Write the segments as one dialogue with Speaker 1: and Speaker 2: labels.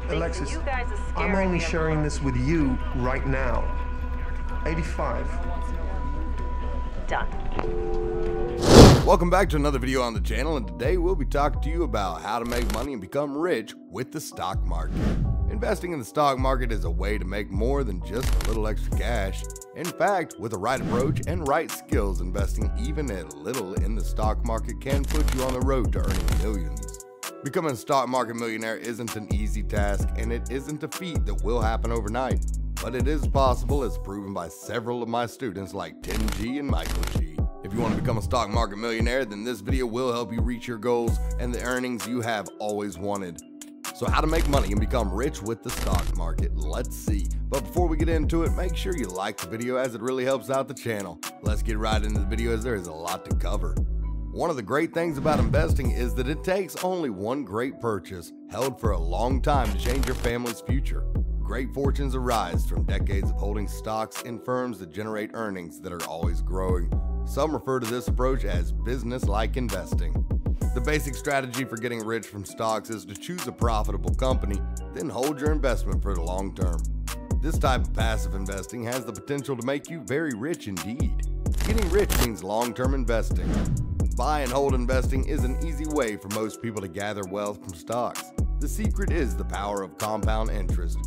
Speaker 1: Alexis,
Speaker 2: you guys are
Speaker 1: I'm
Speaker 2: scaring
Speaker 1: only
Speaker 2: me.
Speaker 1: sharing this with you right now. 85.
Speaker 2: Done.
Speaker 3: Welcome back to another video on the channel, and today we'll be talking to you about how to make money and become rich with the stock market. Investing in the stock market is a way to make more than just a little extra cash. In fact, with the right approach and right skills, investing even a little in the stock market can put you on the road to earning millions. Becoming a stock market millionaire isn't an easy task, and it isn't a feat that will happen overnight. But it is possible, as proven by several of my students like Tim G and Michael G. If you want to become a stock market millionaire, then this video will help you reach your goals and the earnings you have always wanted. So how to make money and become rich with the stock market, let's see. But before we get into it, make sure you like the video as it really helps out the channel. Let's get right into the video as there is a lot to cover. One of the great things about investing is that it takes only one great purchase, held for a long time, to change your family's future. Great fortunes arise from decades of holding stocks in firms that generate earnings that are always growing. Some refer to this approach as business-like investing. The basic strategy for getting rich from stocks is to choose a profitable company, then hold your investment for the long term. This type of passive investing has the potential to make you very rich indeed. Getting rich means long-term investing. Buy and hold investing is an easy way for most people to gather wealth from stocks. The secret is the power of compound interest.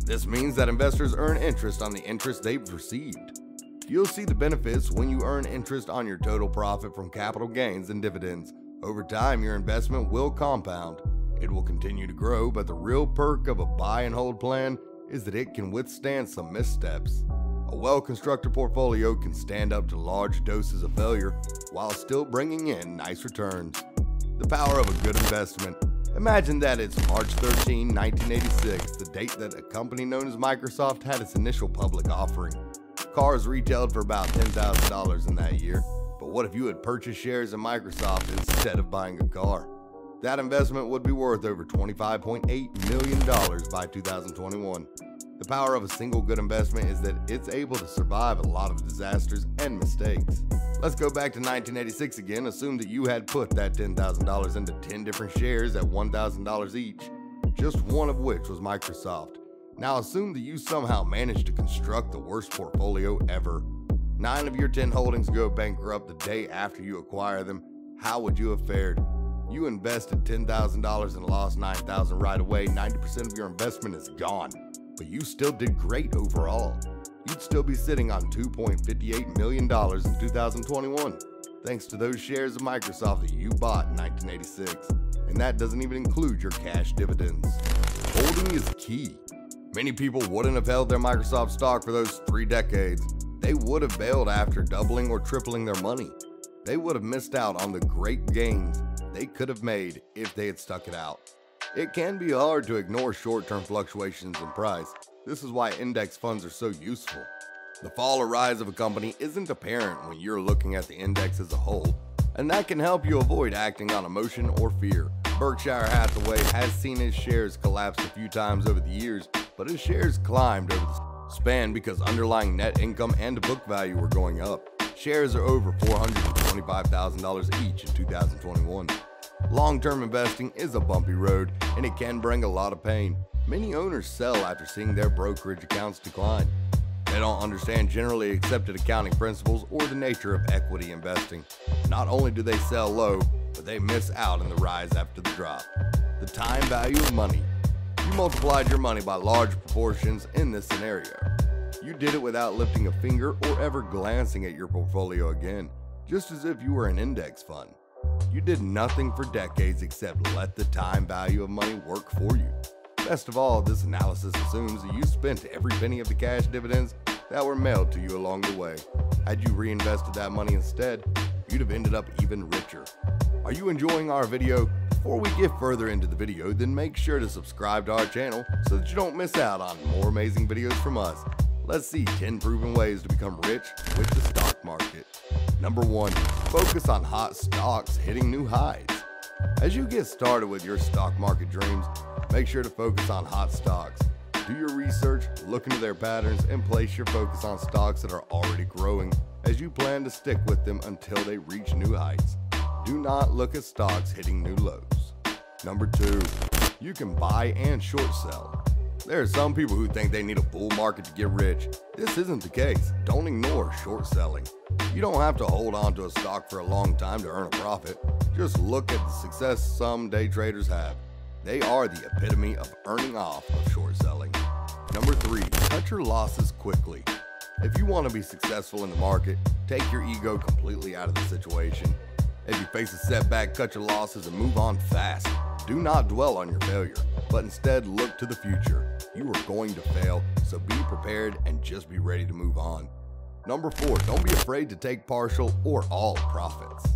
Speaker 3: This means that investors earn interest on the interest they've received. You'll see the benefits when you earn interest on your total profit from capital gains and dividends. Over time, your investment will compound. It will continue to grow, but the real perk of a buy and hold plan is that it can withstand some missteps. A well-constructed portfolio can stand up to large doses of failure while still bringing in nice returns. The power of a good investment. Imagine that it's March 13, 1986, the date that a company known as Microsoft had its initial public offering. Cars retailed for about $10,000 in that year, but what if you had purchased shares in Microsoft instead of buying a car? That investment would be worth over $25.8 million by 2021. The power of a single good investment is that it's able to survive a lot of disasters and mistakes. Let's go back to 1986 again. Assume that you had put that $10,000 into 10 different shares at $1,000 each, just one of which was Microsoft. Now assume that you somehow managed to construct the worst portfolio ever. 9 of your 10 holdings go bankrupt the day after you acquire them. How would you have fared? You invested $10,000 and lost $9,000 right away. 90% of your investment is gone, but you still did great overall. You'd still be sitting on $2.58 million in 2021, thanks to those shares of Microsoft that you bought in 1986. And that doesn't even include your cash dividends. Holding is key. Many people wouldn't have held their Microsoft stock for those 3 decades. They would have bailed after doubling or tripling their money. They would have missed out on the great gains they could have made if they had stuck it out. It can be hard to ignore short-term fluctuations in price. This is why index funds are so useful. The fall or rise of a company isn't apparent when you're looking at the index as a whole, and that can help you avoid acting on emotion or fear. Berkshire Hathaway has seen his shares collapse a few times over the years, but his shares climbed over the span because underlying net income and book value were going up. Shares are over $425,000 each in 2021. Long-term investing is a bumpy road, and it can bring a lot of pain. Many owners sell after seeing their brokerage accounts decline. They don't understand generally accepted accounting principles or the nature of equity investing. Not only do they sell low, but they miss out on the rise after the drop. The time value of money. You multiplied your money by large proportions in this scenario. You did it without lifting a finger or ever glancing at your portfolio again, just as if you were an index fund. You did nothing for decades except let the time value of money work for you. Best of all, this analysis assumes that you spent every penny of the cash dividends that were mailed to you along the way. Had you reinvested that money instead, you'd have ended up even richer. Are you enjoying our video? Before we get further into the video, then make sure to subscribe to our channel so that you don't miss out on more amazing videos from us. Let's see 10 proven ways to become rich with the stock market. Number 1, focus on hot stocks hitting new highs. As you get started with your stock market dreams, make sure to focus on hot stocks. Do your research, look into their patterns, and place your focus on stocks that are already growing as you plan to stick with them until they reach new heights. Do not look at stocks hitting new lows. Number 2, you can buy and short sell. There are some people who think they need a bull market to get rich. This isn't the case. Don't ignore short selling. You don't have to hold on to a stock for a long time to earn a profit. Just look at the success some day traders have. They are the epitome of earning off of short selling. Number 3, cut your losses quickly. If you want to be successful in the market, take your ego completely out of the situation. If you face a setback, cut your losses and move on fast. Do not dwell on your failure, but instead look to the future. You are going to fail, so be prepared and just be ready to move on. Number 4, don't be afraid to take partial or all profits.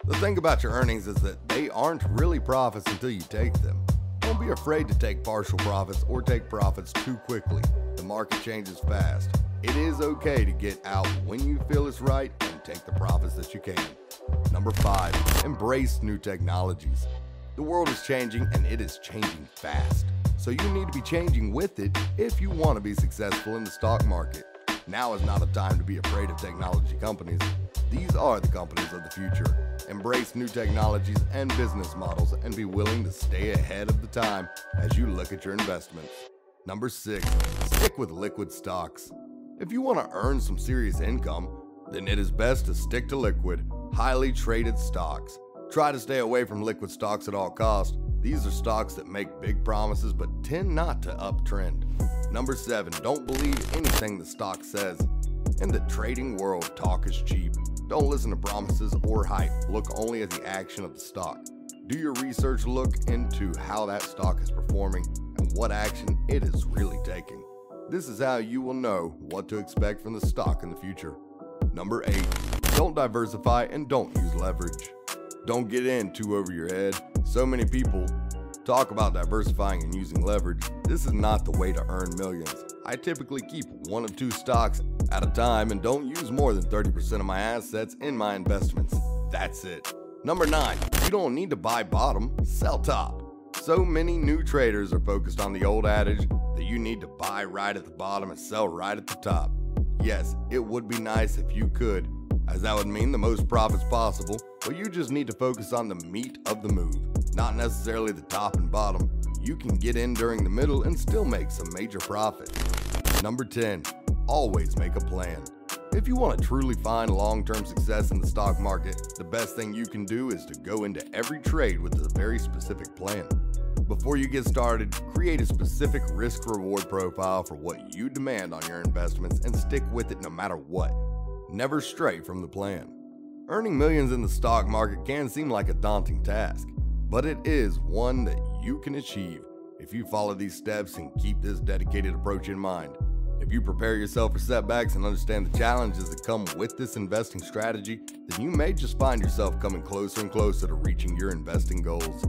Speaker 3: The thing about your earnings is that they aren't really profits until you take them. Don't be afraid to take partial profits or take profits too quickly. The market changes fast. It is okay to get out when you feel it's right and take the profits that you can. Number 5, embrace new technologies. The world is changing and it is changing fast. So you need to be changing with it if you want to be successful in the stock market. Now is not a time to be afraid of technology companies. These are the companies of the future. Embrace new technologies and business models and be willing to stay ahead of the time as you look at your investments. Number 6, stick with liquid stocks. If you want to earn some serious income, then it is best to stick to liquid, highly traded stocks. Try to stay away from liquid stocks at all costs. These are stocks that make big promises but tend not to uptrend. Number 7, don't believe anything the stock says. In the trading world, talk is cheap. Don't listen to promises or hype. Look only at the action of the stock. Do your research, look into how that stock is performing and what action it is really taking. This is how you will know what to expect from the stock in the future. Number 8, don't diversify and don't use leverage. Don't get in too over your head. So many people talk about diversifying and using leverage. This is not the way to earn millions. I typically keep 1 or 2 stocks at a time and don't use more than 30% of my assets in my investments. That's it. Number 9, you don't need to buy bottom, sell top. So many new traders are focused on the old adage that you need to buy right at the bottom and sell right at the top. Yes, it would be nice if you could, as that would mean the most profits possible, but you just need to focus on the meat of the move, not necessarily the top and bottom. You can get in during the middle and still make some major profit. Number 10, always make a plan. If you want to truly find long-term success in the stock market, the best thing you can do is to go into every trade with a very specific plan. Before you get started, create a specific risk-reward profile for what you demand on your investments and stick with it no matter what. Never stray from the plan. Earning millions in the stock market can seem like a daunting task, but it is one that you can achieve if you follow these steps and keep this dedicated approach in mind. If you prepare yourself for setbacks and understand the challenges that come with this investing strategy, then you may just find yourself coming closer and closer to reaching your investing goals.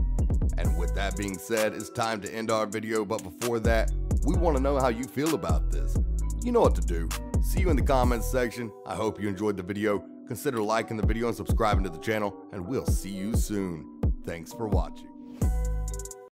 Speaker 3: And with that being said, it's time to end our video, but before that, we want to know how you feel about this. You know what to do. See you in the comments section. I hope you enjoyed the video. Consider liking the video and subscribing to the channel, and we'll see you soon. Thanks for watching.